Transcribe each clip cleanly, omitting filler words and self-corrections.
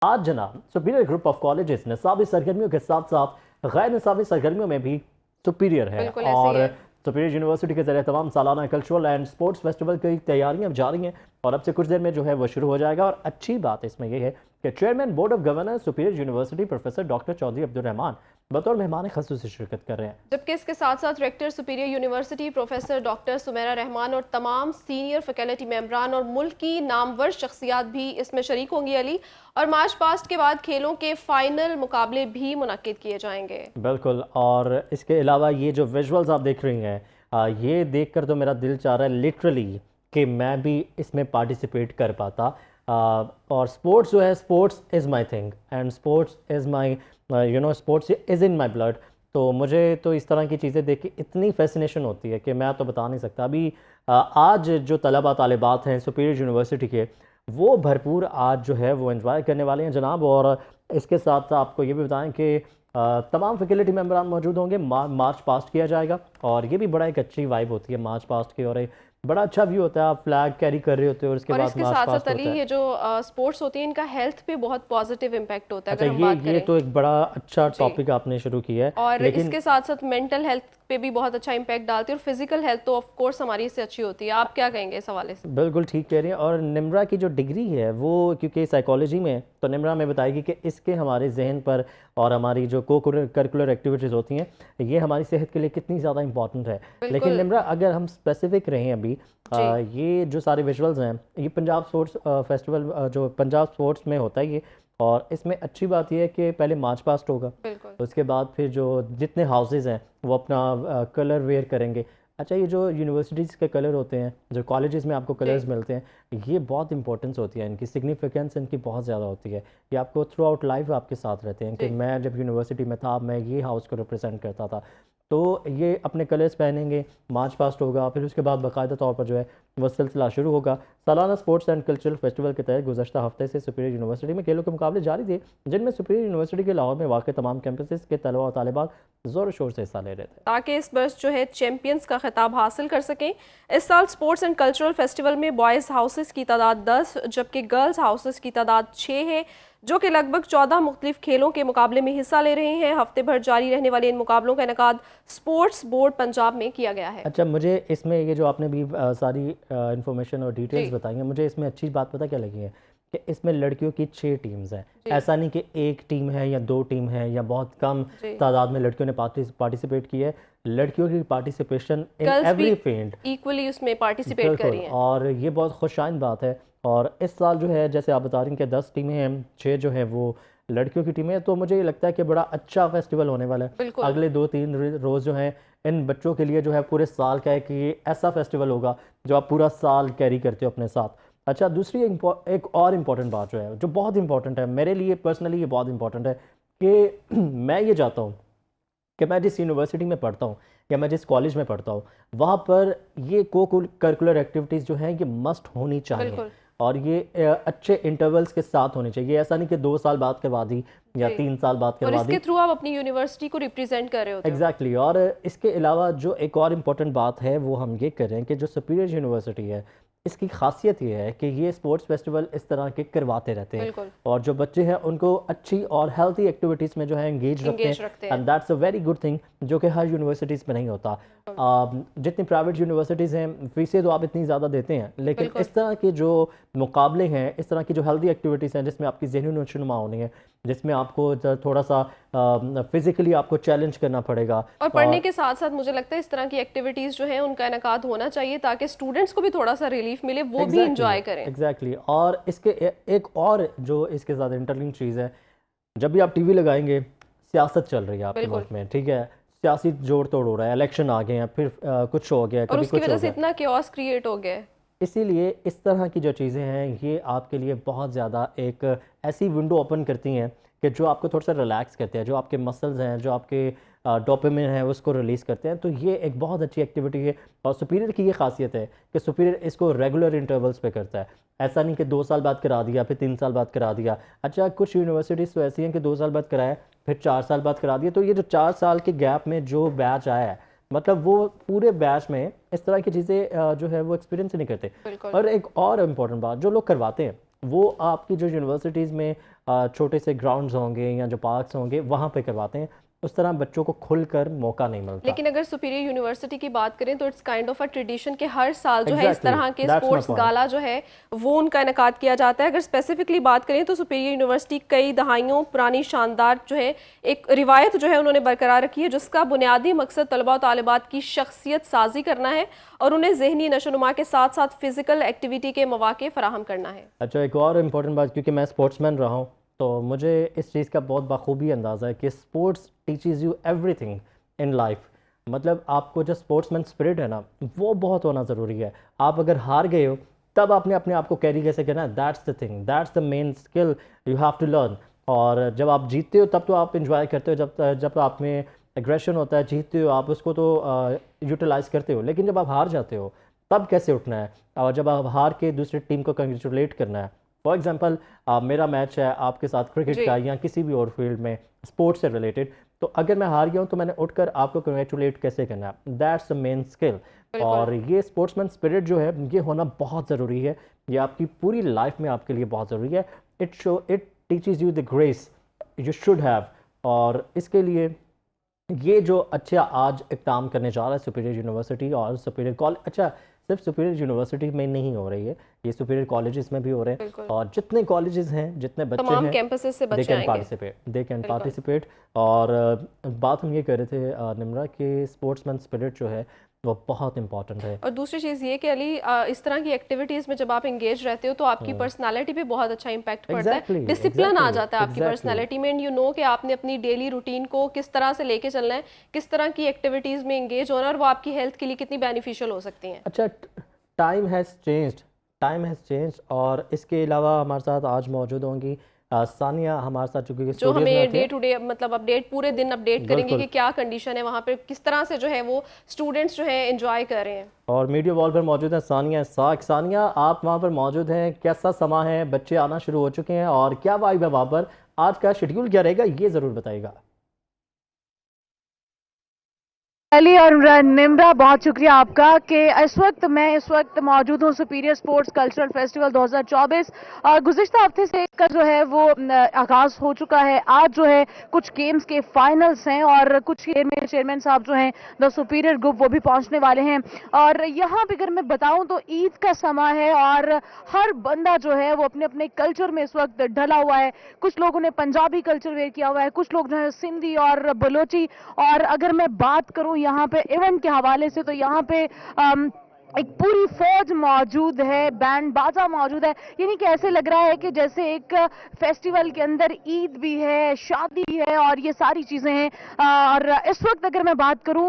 आज जनाब superior group of colleges निसाबी सरगर्मियों के साथ साथ गैर निसाबी सरगर्मियों में भी सुपीरियर है बिल्कुल ऐसे ही और है। सुपीरियर यूनिवर्सिटी के जरिए तमाम सालाना कल्चरल एंड स्पोर्ट्स फेस्टिवल की तैयारियां जारी हैं और अब से कुछ देर में जो है वो शुरू हो जाएगा। और अच्छी बात इसमें यह है कि chairman board of governors Superior University professor doctor Chaudhry Abdul Rahman बतौर मेहमान खसूसी शिरकत कर रहे हैं। जबकि इसके साथ साथ rector Superior University professor doctor Sumaira Rahman और तमाम सीनियर फैकल्टी मेंबरान और मुल्क की नामवर शख्सियात भी इसमें शरीक होंगी अली। और मार्च पास्ट के बाद खेलों के फाइनल मुकाबले भी मुनक्किद किए जाएंगे। बिल्कुल। और इसके अलावा ये जो विजुअल्स आप देख रही हैं ये देखकर तो मेरा दिल चाह रहा है लिटरली कि मैं भी इसमें पार्टिसिपेट कर पाता। और स्पोर्ट्स जो है, sports is my thing and sports is my sports is in my blood. तो मुझे तो इस तरह की चीज़ें देख के इतनी फैसिनेशन होती है कि मैं तो बता नहीं सकता। अभी आज जो तलबा तालिबात हैं सुपीरियर यूनिवर्सिटी के, वो भरपूर आज जो है वो एंजॉय करने वाले हैं जनाब। और इसके साथ साथ आपको ये भी बताएं कि तमाम फैकल्टी मेंबरान मौजूद होंगे। मार्च पास्ट किया जाएगा और ये भी बड़ा एक अच्छी वाइब होती है मार्च पास्ट की, और एक बड़ा अच्छा व्यू होता है। आप फ्लैग कैरी कर रहे होते हो और इसके और बाद इसके मार्च साथ पास्ट साथ अली होता है। ये जो स्पोर्ट्स होती है इनका हेल्थ पे बहुत पॉजिटिव इम्पैक्ट होता है अच्छा, अगर हम बात ये करें। तो एक बड़ा अच्छा जी। टॉपिक आपने शुरू किया है, और लेकिन इसके साथ साथ मेंटल हेल्थ पे भी बहुत अच्छा इम्पैक्ट डालती है और फिजिकल हेल्थ तो ऑफ कोर्स हमारी इससे अच्छी होती है। आप क्या कहेंगे इस हवाले से? बिल्कुल ठीक कह रही हैं। और निम्रा की जो डिग्री है वो क्योंकि साइकोलॉजी में है, तो निम्रा में बताएगी कि इसके हमारे जहन पर और हमारी जो को करिकुलर एक्टिविटीज़ होती हैं ये हमारी सेहत के लिए कितनी ज़्यादा इंपॉर्टेंट है। लेकिन बिल्कुल। निम्रा अगर हम स्पेसिफिक रहें अभी, जी। ये जो सारे विजुअल्स हैं ये पंजाब स्पोर्ट्स फेस्टिवल जो पंजाब स्पोर्ट्स में होता है ये। और इसमें अच्छी बात यह है कि पहले मार्च पास्ट होगा, बिल्कुल। उसके बाद फिर जो जितने हाउसेज हैं वो अपना कलर वेयर करेंगे। अच्छा, ये जो यूनिवर्सिटीज़ के कलर होते हैं, जो कॉलेजेस में आपको जी। कलर्स मिलते हैं, ये बहुत इंपॉर्टेंस होती है, इनकी सिग्निफिकेंस इनकी बहुत ज़्यादा होती है। ये आपको थ्रू आउट लाइफ आपके साथ रहते हैं कि जी। मैं जब यूनिवर्सिटी में था मैं ये हाउस को रिप्रेजेंट करता था। तो ये अपने कलर्स पहनेंगे, मार्च पास्ट होगा, फिर उसके बाद बाकायदा तौर पर जो है वह सिलसिला शुरू होगा। सालाना स्पोर्ट्स एंड कल्चरल फेस्टिवल के तहत गुज़श्ता हफ्ते से सुपीरियर यूनिवर्सिटी में खेलों के मुकाबले जारी थे, जिनमें सुपीरियर यूनिवर्सिटी के लाहौर में वाक़ तमाम कैंपसेस के तलबा और तालिबात ज़ोर शोर से हिस्सा ले रहे थे ताकि इस वर्ष जो है चैंपियंस का खिताब हासिल कर सकें। इस साल स्पोर्ट्स एंड कल्चरल फेस्टिवल में बॉयज़ हाउसेस की तादाद 10 जबकि गर्ल्स हाउसेस की तादाद 6 है, जो कि लगभग 14 मुख्तलिफ खेलों के मुकाबले में हिस्सा ले रहे हैं। हफ्ते भर जारी रहने वाले इन मुकाबलों का इनेकाद स्पोर्ट्स बोर्ड पंजाब में किया गया है। अच्छा, मुझे इसमें ये जो आपने भी सारी इंफॉर्मेशन और जी। डिटेल्स बताई हैं, मुझे इसमें अच्छी बात पता क्या लगी है कि इसमें लड़कियों की 6 टीम्स हैं। जी। ऐसा नहीं कि एक टीम है या 2 टीम है या बहुत कम जी। तादाद में लड़कियों ने पार्टिसिपेट किया है। लड़कियों की पार्टिसिपेशन इन गर्ल्स भी एवरी फील्ड इक्वली उसमें पार्टिसिपेट कर बिल्कुल, रही हैं। और ये बहुत खुशाइन बात है। और इस साल जो है जैसे आप बता रही हैं कि 10 टीमें हैं, 6 जो है वो लड़कियों की टीमें हैं, तो मुझे ये लगता है कि बड़ा अच्छा फेस्टिवल होने वाला है। बिल्कुल। अगले 2-3 रोज़ जो हैं इन बच्चों के लिए जो है पूरे साल का है कि ये ऐसा फेस्टिवल होगा जो आप पूरा साल कैरी करते हो अपने साथ। अच्छा, दूसरी एक और इम्पॉर्टेंट बात जो है, जो बहुत इंपॉर्टेंट है मेरे लिए पर्सनली, ये बहुत इंपॉर्टेंट है कि मैं ये चाहता हूँ कि मैं जिस यूनिवर्सिटी में पढ़ता हूँ या मैं जिस कॉलेज में पढ़ता हूँ वहाँ पर ये को करिकुलर एक्टिविटीज़ जो हैं ये मस्ट होनी चाहिए। बिल्कुल। और ये अच्छे इंटरवल्स के साथ होनी चाहिए। ऐसा नहीं कि 2 साल बाद करवा दी या जी। 3 साल बाद और करवा इसके दी। थ्रू आप अपनी यूनिवर्सिटी को रिप्रेजेंट कर रहे होते हो। एग्जैक्टली और इसके अलावा जो एक और इम्पोर्टेंट बात है वो हम ये कर रहे हैं कि जो सुपीरियर यूनिवर्सिटी है इसकी खासियत ये है कि ये स्पोर्ट्स फेस्टिवल इस तरह के करवाते रहते हैं बिल्कुल। और जो बच्चे हैं उनको अच्छी और हेल्थी एक्टिविटीज़ में जो है एंगेज रखते एंगेज हैं। रखते हैं। And that's a very good thing जो कि हर यूनिवर्सिटीज़ में नहीं होता। जितनी प्राइवेट यूनिवर्सिटीज़ हैं फीसें तो आप इतनी ज़्यादा देते हैं, लेकिन बिल्कुल। इस तरह के जो मुकाबले हैं, इस तरह की जो हेल्दी एक्टिविटीज़ हैं जिसमें आपकी ज़हनी नशोनुमा होनी है, जिसमें आपको थोड़ा सा फिज़िकली आपको चैलेंज करना पड़ेगा। और पढ़ने के साथ साथ मुझे लगता है इस तरह की एक्टिविटीज़ जो है उनका इनेकाद होना चाहिए ताकि स्टूडेंट्स को भी थोड़ा सा रिलीफ मिले, वो भी इंजॉय करें। एग्जैक्टली। और इसके एक और जो इसके साथ इंटरलिंक चीज़ है, जब भी आप टीवी लगाएंगे सियासत चल रही है आपके बिल्कुल। मुल्क में, ठीक है, सियासी जोड़ तोड़ हो रहा है, इलेक्शन आ गए हैं, फिर कुछ हो गया, और कभी उसकी कुछ वजह हो से गया। इतना केओस क्रिएट हो गया है। इसीलिए इस तरह की जो चीज़ें हैं ये आपके लिए बहुत ज़्यादा एक ऐसी विंडो ओपन करती हैं कि जो आपको थोड़ा सा रिलैक्स करते हैं, जो आपके मसल्स हैं, जो आपके डोपामिन है उसको रिलीज़ करते हैं। तो ये एक बहुत अच्छी एक्टिविटी है और सुपीरियर की ये खासियत है कि सुपीरियर इसको रेगुलर इंटरवल्स पे करता है। ऐसा नहीं कि 2 साल बाद करा दिया फिर 3 साल बाद करा दिया। अच्छा, कुछ यूनिवर्सिटीज़ तो ऐसी हैं कि 2 साल बाद कराया फिर 4 साल बाद करा दिया। तो ये जो 4 साल के गैप में जो बैच आया है, मतलब वो पूरे बैच में इस तरह की चीज़ें जो है वो एक्सपीरियंस नहीं करते। बिल्कुल। और एक और इम्पॉर्टेंट बात, जो लोग करवाते हैं वो आपकी जो यूनिवर्सिटीज़ में छोटे से ग्राउंड्स होंगे या जो पार्क्स होंगे वहाँ पे करवाते हैं, उस तरह बच्चों को खुलकर मौका नहीं मिलता। लेकिन अगर सुपीरियर यूनिवर्सिटी की बात करें तो it's kind of a tradition के हर साल जो है इस एग्जैक्टली, तरह के दैट्स माय स्पोर्ट्स पॉइंट। गाला जो है वो उनका इनेकाद किया जाता है। अगर स्पेसिफिकली बात करें तो सुपीरियर यूनिवर्सिटी कई दहाइयों पुरानी शानदार जो है एक रिवायत जो है उन्होंने बरकरार रखी है, जिसका बुनियादी मकसद तलबा और तालिबात की शख्सियत साजी करना है और उन्हें जहनी नशोनुमा के साथ साथ फिजिकल एक्टिविटी के मौके फराहम करना है। अच्छा, एक और इम्पोर्टेंट बात, क्योंकि मैं स्पोर्ट्समैन रहा हूँ तो मुझे इस चीज़ का बहुत बखूबी अंदाज़ा है कि sports teaches you everything in life. मतलब आपको जो स्पोर्ट्समैन स्पिरिट है ना, वो बहुत होना ज़रूरी है। आप अगर हार गए हो तब आपने अपने आप को कैरी कैसे करना है, that's the thing, that's the main skill you have to learn. और जब आप जीतते हो तब तो आप इंजॉय करते हो, जब आप में एग्रेशन होता है, जीतते हो आप उसको तो यूटिलाइज़ करते हो, लेकिन जब आप हार जाते हो तब कैसे उठना है, और जब आप हार के दूसरी टीम को कंग्रेचुलेट करना है। फॉर एग्जांपल मेरा मैच है आपके साथ क्रिकेट जी। का या किसी भी और फील्ड में स्पोर्ट्स से रिलेटेड, तो अगर मैं हार गया हूँ तो मैंने उठकर आपको कंग्रेचुलेट कैसे करना है, दैट्स द मेन स्किल। और ये स्पोर्ट्समैन स्पिरिट जो है ये होना बहुत ज़रूरी है, ये आपकी पूरी लाइफ में आपके लिए बहुत ज़रूरी है। It teaches you the grace you should have. और इसके लिए ये जो अच्छा आज इक़दाम करने जा रहा है सुपीरियर यूनिवर्सिटी और सुपीरियर कॉलेज, अच्छा सिर्फ सुपीरियर यूनिवर्सिटी में नहीं हो रही है, ये सुपीरियर कॉलेजेस में भी हो रहे हैं। बिल्कुल। और जितने कॉलेजेस हैं, जितने बच्चे तमाम हैं, कैंपसेस से दे बच्चे कैन आएंगे। पार्टिसिपेट, दे कैन बिल्कुल। पार्टिसिपेट। और बात हम ये कर रहे थे निम्रा कि स्पोर्ट्समैन स्पिरिट जो है वो बहुत इंपॉर्टेंट है। और दूसरी चीज़ ये कि अली इस तरह की एक्टिविटीज़ में जब आप एंगेज रहते हो तो आपकी पर्सनालिटी पे बहुत अच्छा इम्पैक्ट पड़ता है, Exactly, डिसिप्लिन आ exactly, जाता है आपकी exactly. पर्सनालिटी में, एंड यू नो कि आपने अपनी डेली रूटीन को किस तरह से लेके चलना है, किस तरह की एक्टिविटीज़ में एंगेज होना है और वो आपकी हेल्थ के लिए कितनी बेनिफिशियल हो सकती हैं। अच्छा, time has changed, time has changed. और इसके अलावा हमारे साथ आज मौजूद होंगी सानिया, हमारे साथ चूँकि जो स्टूडियोज़ में हमें आती डे हैं। टू डे मतलब अपडेट पूरे दिन अपडेट करेंगे बिल्कुल। कि क्या कंडीशन है वहाँ पे, किस तरह से जो है वो स्टूडेंट्स जो है एंजॉय कर रहे हैं। और मीडिया वॉल पर मौजूद है सानिया साक। सानिया, आप वहाँ पर मौजूद हैं, कैसा समा है, बच्चे आना शुरू हो चुके हैं और क्या वाइब है वहाँ पर, आज का शेड्यूल क्या रहेगा ये ज़रूर बताइएगा। अली और निम्रा, बहुत शुक्रिया आपका कि इस वक्त मौजूद हूँ सुपीरियर स्पोर्ट्स कल्चरल फेस्टिवल 2024। गुज़िश्ता हफ्ते से इसका जो है वो आगाज हो चुका है। आज जो है कुछ गेम्स के फाइनल्स हैं और कुछ चेयरमैन साहब जो हैं द सुपीरियर ग्रुप वो भी पहुंचने वाले हैं। और यहाँ पे अगर मैं बताऊं तो ईद का समय है और हर बंदा जो है वो अपने अपने कल्चर में इस वक्त ढला हुआ है। कुछ लोगों ने पंजाबी कल्चर वेयर किया हुआ है, कुछ लोग जो है सिंधी और बलोची। और अगर मैं बात करूं यहाँ पे इवेंट के हवाले से तो यहाँ पे एक पूरी फौज मौजूद है, बैंड बाजा मौजूद है। यानी कि ऐसे लग रहा है कि जैसे एक फेस्टिवल के अंदर ईद भी है, शादी भी है और ये सारी चीजें हैं। और इस वक्त अगर मैं बात करूं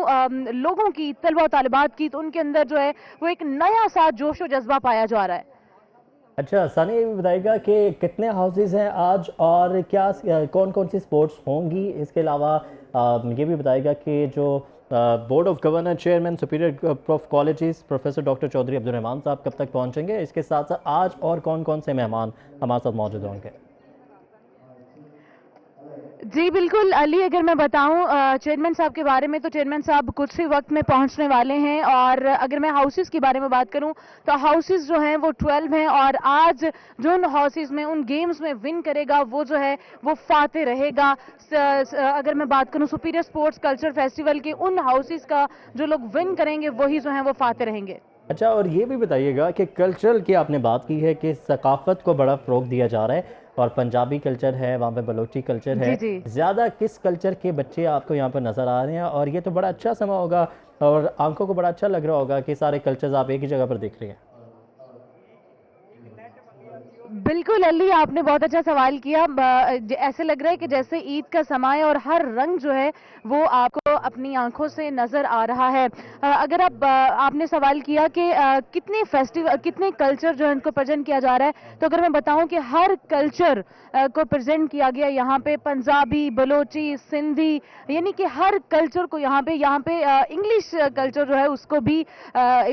लोगों की, तलबा तालिबात की, तो उनके अंदर जो है वो एक नया सा जोश और जज्बा पाया जा रहा है। अच्छा सानिया, ये भी बताइएगा कि कितने हाउसेज हैं आज और क्या कौन कौन सी स्पोर्ट्स होंगी। इसके अलावा ये भी बताइएगा कि जो board of governor chairman Superior group of colleges professor doctor Chaudhry Abdul Rahman साहब कब तक पहुंचेंगे, इसके साथ साथ आज और कौन कौन से मेहमान हमारे साथ मौजूद होंगे। जी बिल्कुल अली, अगर मैं बताऊं चेयरमैन साहब के बारे में तो चेयरमैन साहब कुछ ही वक्त में पहुंचने वाले हैं। और अगर मैं हाउसेस के बारे में बात करूं तो हाउसेस जो हैं वो 12 हैं और आज जो उन हाउसेस में उन गेम्स में विन करेगा वो जो है वो फाते रहेगा। अगर मैं बात करूं सुपीरियर स्पोर्ट्स कल्चर फेस्टिवल के उन हाउसेस का जो लोग विन करेंगे वही जो है वो फाते रहेंगे। अच्छा, और ये भी बताइएगा कि कल्चरल की आपने बात की है कि सकाफत को बड़ा फ़रोग दिया जा रहा है और पंजाबी कल्चर है, वहाँ पे बलोची कल्चर है, जी, जी। ज़्यादा किस कल्चर के बच्चे आपको यहाँ पर नज़र आ रहे हैं, और ये तो बड़ा अच्छा समा होगा और आंखों को बड़ा अच्छा लग रहा होगा कि सारे कल्चर्स आप एक ही जगह पर देख रहे हैं। बिल्कुल अली, आपने बहुत अच्छा सवाल किया। ऐसे लग रहा है कि जैसे ईद का समय और हर रंग जो है वो आपको अपनी आंखों से नजर आ रहा है। अगर आपने सवाल किया कि कितने फेस्टिवल, कितने कल्चर जो है उनको प्रेजेंट किया जा रहा है, तो अगर मैं बताऊं कि हर कल्चर को प्रेजेंट किया गया यहाँ पे, पंजाबी, बलोची, सिंधी, यानी कि हर कल्चर को यहाँ पे इंग्लिश कल्चर जो है उसको भी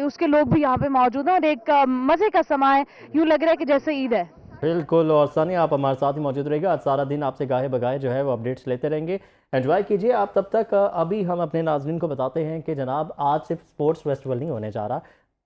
उसके लोग भी यहाँ पे मौजूद हैं और एक मजे का समय यूं लग रहा है कि जैसे ईद है। बिल्कुल। और सानिया, आप हमारे साथ ही मौजूद रहेगा, आज सारा दिन आपसे गाहे बगाए जो है वो अपडेट्स लेते रहेंगे। एंजॉय कीजिए आप तब तक। अभी हम अपने नाज़रीन को बताते हैं कि जनाब आज सिर्फ स्पोर्ट्स फेस्टिवल नहीं होने जा रहा,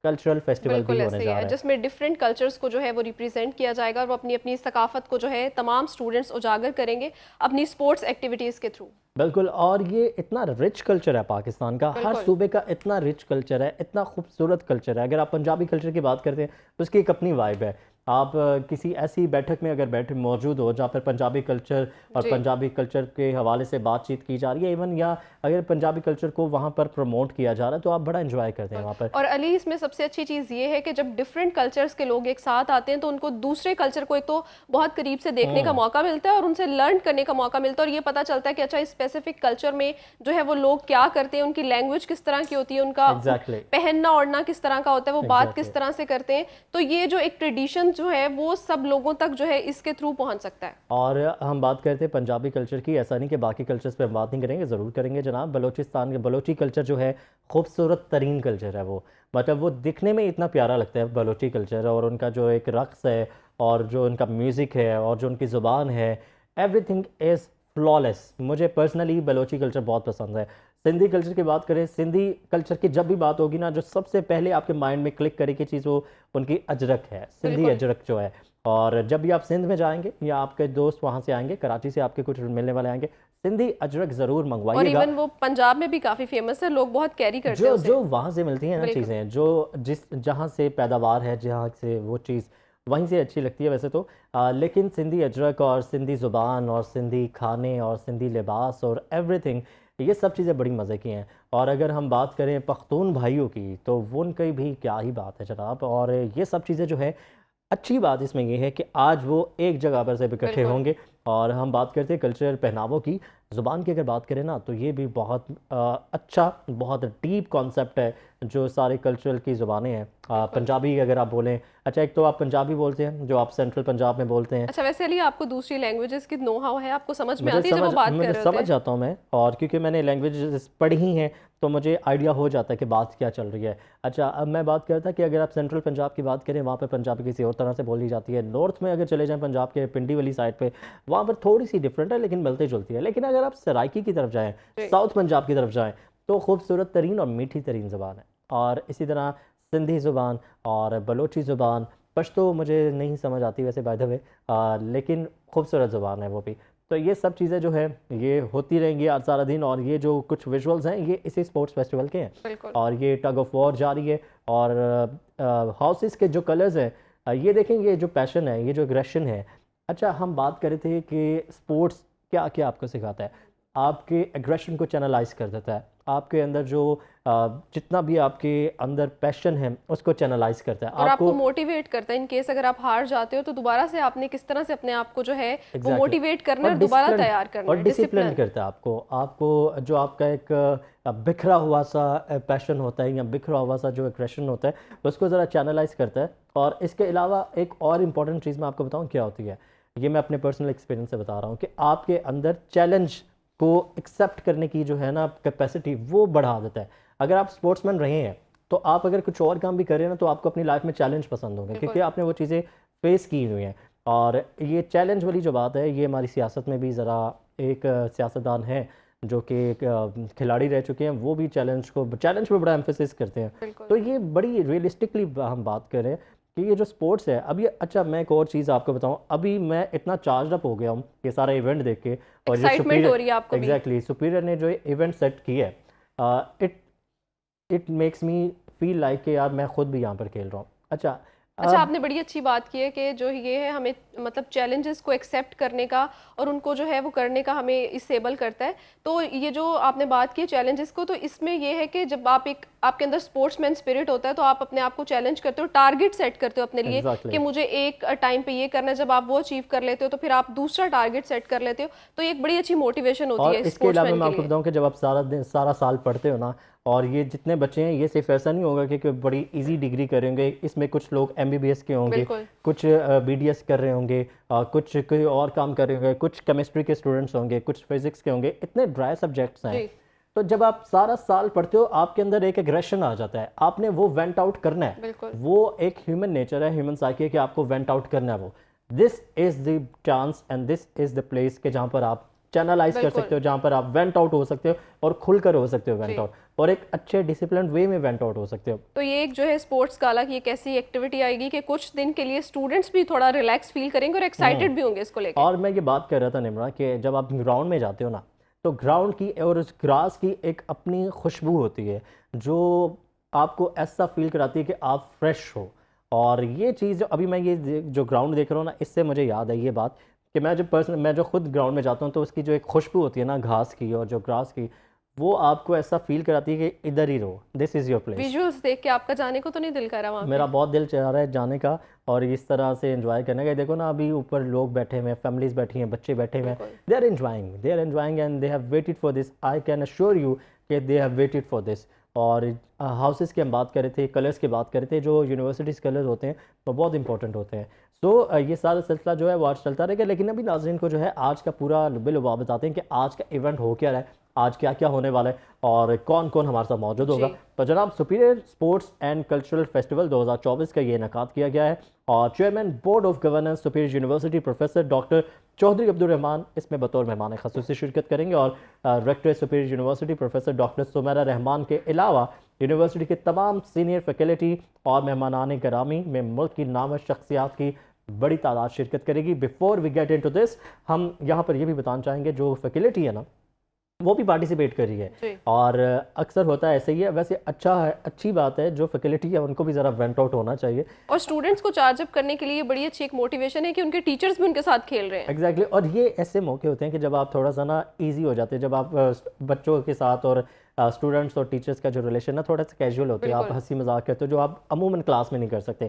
कल्चरल फेस्टिवल भी बिल्कुल होने ऐसे ही जा है, रहा है। जिसमें डिफरेंट कल्चर्स को जो है वो रिप्रेजेंट किया जाएगा और वो अपनी अपनी सकाफत को जो है तमाम स्टूडेंट्स उजागर करेंगे अपनी स्पोर्ट्स एक्टिविटीज़ के थ्रू। बिल्कुल, और ये इतना रिच कल्चर है पाकिस्तान का, हर बिल्कुल। सूबे का इतना रिच कल्चर है, इतना खूबसूरत कल्चर है। अगर आप पंजाबी कल्चर की बात करते हैं तो उसकी एक अपनी वाइब है। आप किसी ऐसी बैठक में अगर बैठे मौजूद हो जहाँ पर पंजाबी कल्चर और जी। पंजाबी कल्चर के हवाले से बातचीत की जा रही है, इवन या अगर पंजाबी कल्चर को वहाँ पर प्रमोट किया जा रहा है तो आप बड़ा इंजॉय करते हैं वहाँ पर। और अली, इसमें सबसे अच्छी चीज़ ये है कि जब डिफरेंट कल्चर्स के लोग एक साथ आते हैं तो उनको दूसरे कल्चर को एक तो बहुत करीब से देखने का मौका मिलता है और उनसे लर्न करने का मौका मिलता है और ये पता चलता है कि अच्छा, इस स्पेसिफिक कल्चर में जो है वो लोग क्या करते हैं, उनकी लैंग्वेज किस तरह की होती है, उनका एग्जैक्टली पहनना ओढ़ना किस तरह का होता है, वो बात किस Exactly. तरह से करते हैं। तो ये जो एक ट्रेडिशन जो है वो सब लोगों तक जो है इसके थ्रू पहुंच सकता है। और हम बात करते हैं पंजाबी कल्चर की, ऐसा नहीं कि बाकी कल्चर्स पे हम बात नहीं करेंगे, ज़रूर करेंगे जनाब। बलोचिस्तान के बलोची कल्चर जो है खूबसूरत तरीन कल्चर है वो, मतलब वो दिखने में इतना प्यारा लगता है बलोची कल्चर, और उनका जो एक रक़्स है और जो उनका म्यूज़िक है और जो उनकी ज़ुबान है, एवरीथिंग इज़ फ्लॉलेस। मुझे पर्सनली बलोची कल्चर बहुत पसंद है। सिंधी कल्चर की बात करें, सिंधी कल्चर की जब भी बात होगी ना, जो सबसे पहले आपके माइंड में क्लिक करेगी चीज़ वो उनकी अजरक है, सिंधी बिल्कुल। अजरक जो है। और जब भी आप सिंध में जाएंगे या आपके दोस्त वहाँ से आएंगे, कराची से आपके कुछ मिलने वाले आएंगे, सिंधी अजरक ज़रूर और मंगवाइएगा। इवन वो पंजाब में भी काफ़ी फेमस है, लोग बहुत कैरी करते हैं जो उसे। जो वहाँ से मिलती हैं ना बिल्कुल। चीज़ें, जो जिस जहाँ से पैदावार है, जहाँ से वो चीज़ वहीं से अच्छी लगती है वैसे तो। लेकिन सिंधी अजरक और सिंधी ज़ुबान और सिंधी खाने और सिंधी लिबास और एवरीथिंग, ये सब चीज़ें बड़ी मज़े की हैं। और अगर हम बात करें पख्तून भाइयों की तो वो उनकी भी क्या ही बात है जनाब। और ये सब चीज़ें जो है, अच्छी बात इसमें ये है कि आज वो एक जगह पर सब इकट्ठे बिल्कुल। होंगे। और हम बात करते हैं कल्चर पहनावों की, ज़ुबान की अगर बात करें ना तो ये भी बहुत अच्छा, बहुत डीप कॉन्सेप्ट है जो सारे कल्चरल की ज़ुबानें हैं। पंजाबी अगर आप बोलें, अच्छा एक तो आप पंजाबी बोलते हैं जो आप सेंट्रल पंजाब में बोलते हैं। अच्छा, वैसे अली आपको दूसरी लैंग्वेजेस की नो हाउ है, आपको समझ में मुझे आती है जब वो बात कर मुझे रहे होते समझ हैं? जाता हूँ मैं, और क्योंकि मैंने लैंग्वेजेस पढ़ी ही हैं तो मुझे आइडिया हो जाता है कि बात क्या चल रही है। अच्छा, अब मैं बात करता कि अगर आप सेंट्रल पंजाब की बात करें, वहाँ पे पंजाबी किसी और तरह से बोली जाती है। नॉर्थ में अगर चले जाएं पंजाब के पिंडी वाली साइड पे, वहाँ पर थोड़ी सी डिफरेंट है लेकिन मिलती जुलती है। लेकिन अगर आप सराइकी की तरफ जाएँ, जी। साउथ पंजाब की तरफ जाएँ, तो खूबसूरत तरीन और मीठी तरीन ज़ुबान है। और इसी तरह सिंधी ज़ुबान और बलोची ज़ुबान, पश्तो मुझे नहीं समझ आती वैसे बाय द वे, लेकिन खूबसूरत ज़ुबान है वो भी। तो ये सब चीज़ें जो है ये होती रहेंगी आज सारा दिन। और ये जो कुछ विजुअल्स हैं ये इसी स्पोर्ट्स फेस्टिवल के हैं। बिल्कुल। और ये टग ऑफ वॉर जारी है। और हाउसेस के जो कलर्स हैं, ये देखेंगे, ये जो पैशन है, ये जो एग्रेशन है। अच्छा, हम बात कर रहे थे कि स्पोर्ट्स क्या क्या आपको सिखाता है, आपके एग्रेशन को चैनलाइज कर देता है, आपके अंदर जो जितना भी आपके अंदर पैशन है उसको चैनलाइज करता है और आपको मोटिवेट करता है इन केस अगर आप हार जाते हो तो दोबारा से आपने किस तरह से अपने आप को जो है वो Exactly. मोटिवेट करना है और और दोबारा discipline- तैयार करना और है। Discipline discipline. करता है आपको। आपको जो आपका एक बिखरा हुआ सा पैशन होता है या बिखरा हुआ सा जो एग्रेशन होता है, उसको ज़रा चैनलाइज करता है। और इसके अलावा एक और इम्पॉर्टेंट चीज़ मैं आपको बताऊँ क्या होती है, ये मैं अपने पर्सनल एक्सपीरियंस से बता रहा हूँ कि आपके अंदर चैलेंज को एक्सेप्ट करने की जो है ना कैपेसिटी, वो बढ़ा देता है। अगर आप स्पोर्ट्समैन रहे हैं तो आप अगर कुछ और काम भी करें ना तो आपको अपनी लाइफ में चैलेंज पसंद होंगे क्योंकि आपने वो चीज़ें फेस की हुई हैं। और ये चैलेंज वाली जो बात है, ये हमारी सियासत में भी ज़रा एक सियासतदान है जो कि एक खिलाड़ी रह चुके हैं, वो भी चैलेंज पे बड़ा एम्फेसिस करते हैं। बिल्कुल। तो ये बड़ी रियलिस्टिकली हम बात करें कि ये जो स्पोर्ट्स है, अब ये, अच्छा मैं एक और चीज़ आपको बताऊं, अभी मैं इतना चार्ज अप हो गया हूँ ये सारा इवेंट देख के। और जो एक्साइटमेंट हो रही है आपको भी। एग्जैक्टली सुपीरियर ने जो इवेंट सेट किया है, it makes me feel like कि यार मैं खुद भी यहाँ पर खेल रहा हूँ। अच्छा, अच्छा, आपने बड़ी अच्छी बात की है कि जो ये है हमें मतलब चैलेंजेस को एक्सेप्ट करने का और उनको जो है वो करने का हमें इसेबल करता है। तो ये जो आपने बात की चैलेंजेस को, तो इसमें ये है कि जब आप एक आपके अंदर स्पोर्ट्समैन स्पिरिट होता है तो आप अपने आप को चैलेंज करते हो, टारगेट सेट करते हो अपने लिए Exactly. कि मुझे एक टाइम पे ये करना है। जब आप वो अचीव कर लेते हो तो फिर आप दूसरा टारगेट सेट कर लेते हो, तो ये एक बड़ी अच्छी मोटिवेशन और होती है इसके अलावा मैं स्पोर्ट्समैन के आपको लिए। बताऊं कि जब आप सारा साल पढ़ते हो ना, और ये जितने बच्चे हैं, ये सिर्फ ऐसा नहीं होगा कि कोई बड़ी इजी डिग्री करेंगे। इसमें कुछ लोग MBBS के होंगे, बिल्कुल। कुछ BDS कर रहे होंगे, कुछ कोई और काम कर रहे होंगे, कुछ केमिस्ट्री के स्टूडेंट्स होंगे, कुछ फिजिक्स के होंगे। इतने ड्राई सब्जेक्ट्स हैं। जी। तो जब आप सारा साल पढ़ते हो, आपके अंदर एक एग्रेशन आ जाता है, आपने वो वेंट आउट करना है। बिल्कुल। वो एक ह्यूमन नेचर है, ह्यूमन साइकी है कि आपको वेंट आउट करना है। वो this is the chance and this is the place के जहाँ पर आप चैनलाइज कर बिल्कुल। सकते हो, जहाँ पर आप वेंट आउट हो सकते हो और खुलकर हो सकते हो वेंट जी। आउट, और एक अच्छे डिसिप्लिन वे में वेंट आउट हो सकते हो। तो ये एक जो है स्पोर्ट्स गाला की एक ऐसी एक्टिविटी आएगी कि कुछ दिन के लिए स्टूडेंट्स भी थोड़ा रिलैक्स फील करेंगे और एक्साइटेड भी होंगे इसको लेके। और मैं ये बात कर रहा था निम्रा कि जब आप ग्राउंड में जाते हो ना, तो ग्राउंड की और उस ग्रास की एक अपनी खुशबू होती है जो आपको ऐसा फील कराती है कि आप फ्रेश हो। और ये चीज़ जो अभी मैं जो ग्राउंड देख रहा हूँ ना, इससे मुझे याद है ये बात कि मैं जो खुद ग्राउंड में जाता हूँ, तो उसकी जो एक खुशबू होती है ना घास की और जो ग्रास की, वो आपको ऐसा फील कराती है कि इधर ही रहो, this is your place. Visuals देख के आपका जाने को तो नहीं दिल कर रहा वहाँ मेरा पे? बहुत दिल चाह रहा है जाने का और इस तरह से एंजॉय करने का। देखो ना, अभी ऊपर लोग बैठे हुए हैं, फैमिलीज बैठी हैं, बच्चे बैठे हुए हैं, बिल्कुल। They are enjoying and they have waited for this. I can assure you कि they have waited for this. और हाउसेस की हम बात कर रहे थे, कलर्स की बात कर रहे थे, जो यूनिवर्सिटीज़ कलर होते हैं वो बहुत इंपॉर्टेंट होते हैं। सो ये सारा सिलसिला जो है वो आज चलता रहेगा, लेकिन अभी नाज़रीन को जो है आज का पूरा लुबे-लुबाब बताते हैं कि आज का इवेंट हो क्या रहा है, आज क्या क्या होने वाला है और कौन कौन हमारे साथ मौजूद होगा। जी। तो जनाब, Superior sports and cultural festival 2024 का ये इनेकाद किया गया है और chairman board of governance Superior University professor doctor Chaudhry Abdul Rahman इसमें बतौर मेहमान ख़ुसूसी शिरकत करेंगे और rector Superior University professor doctor Sumaira Rahman के अलावा यूनिवर्सिटी के तमाम सीनियर फैकल्टी और मेहमानान करामी में मुल्क की नामवर शख्सियात की बड़ी तादाद शिरकत करेगी। Before we get into this, हम यहाँ पर ये भी बताना चाहेंगे जो फैकल्टी है ना, वो भी पार्टिसिपेट कर रही है जी। और अक्सर होता है ऐसे ही है। वैसे अच्छा है, अच्छी बात है, जो फैकल्टी है उनको भी ज़रा वेंट आउट होना चाहिए। और स्टूडेंट्स को चार्ज अप करने के लिए बड़ी अच्छी एक मोटिवेशन है कि उनके टीचर्स भी उनके साथ खेल रहे हैं। एग्जैक्टली और ये ऐसे मौके होते हैं कि जब आप थोड़ा सा ना ईजी हो जाते हैं, जब आप बच्चों के साथ और स्टूडेंट्स और टीचर्स का जो रिलेशन ना थोड़ा सा कैजुअल होता है, आप बिल्कुल। हंसी मजाक करते हो जो आप अमूमन क्लास में नहीं कर सकते।